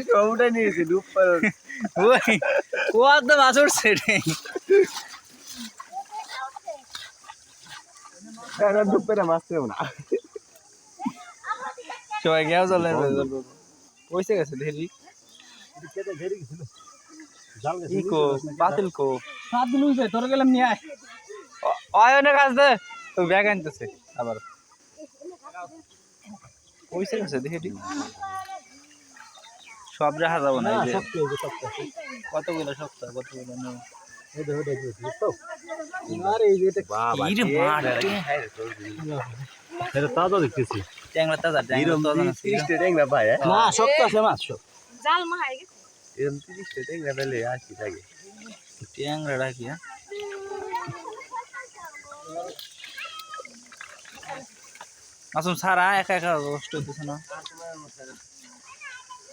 সবটা নিয়েছে ডুব পার ওই কোয়ার তো মাছ উঠছে ডুব পেরে মাছ পেও না সবাই গেও চলে পয়সা গেছে ঢেরি ইকো বাতিল কো 7 দিন হইছে তোর গেলাম নিয়ে আয় অয়নের কাছ দে তো ব্যাগ আনতেছে আবার পয়সা গেছে ঢেরি সব রাখা যাবো না কতগুলো সপ্তাহ কতগুলো না তাজা দেখতেছি ট্যাংরা তাজা ট্যাংরা ভাই না শক্ত আছে মাছ জাল মাহাই গেছে এরকম 30টা ট্যাংরা পেলে আসি থাকে ট্যাংরা রাখি হ্যাঁ মাসুম সারা একা একা কষ্ট হইতেছে না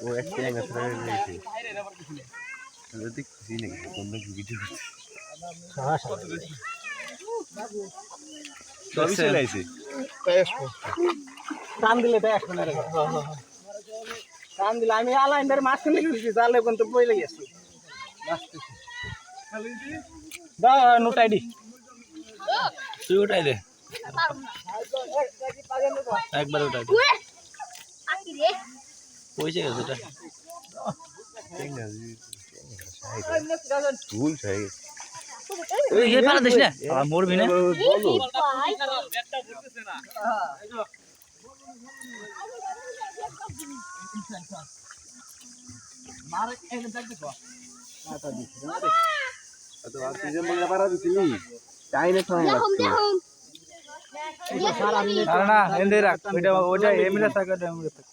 ও এক ট্যাংরা ছাড়া রয়েছে দেখতেছি নাকি কোন ভিডিও সবই চলে আইছে কান দিলে দেখো না রে কান দিলে আমি আলাইন্দার মাছ কিনে গেছি জালে কোন তো বইলে গেছি দা নোটাই দি তুই উঠাই দে একবার উঠাই দে আকি রে পয়সা গেছে এটা ভুল ছাই ওই এ পালা দিস না মরবি না মারে এনে দেখতে তো আটা দিছ আরে তো আর সিজন বলে পারা দিছিলি তাই না খাওয়া লাগছে না না এন্ডে রাখ ওটা এমলে থাকা এমলে থাক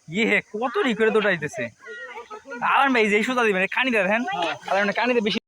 ইয়ে কত রি করে দৌড়াইতেছে আর ভাই যে সুতা দিবেন কানি দেন কারণ কানিতে বেশি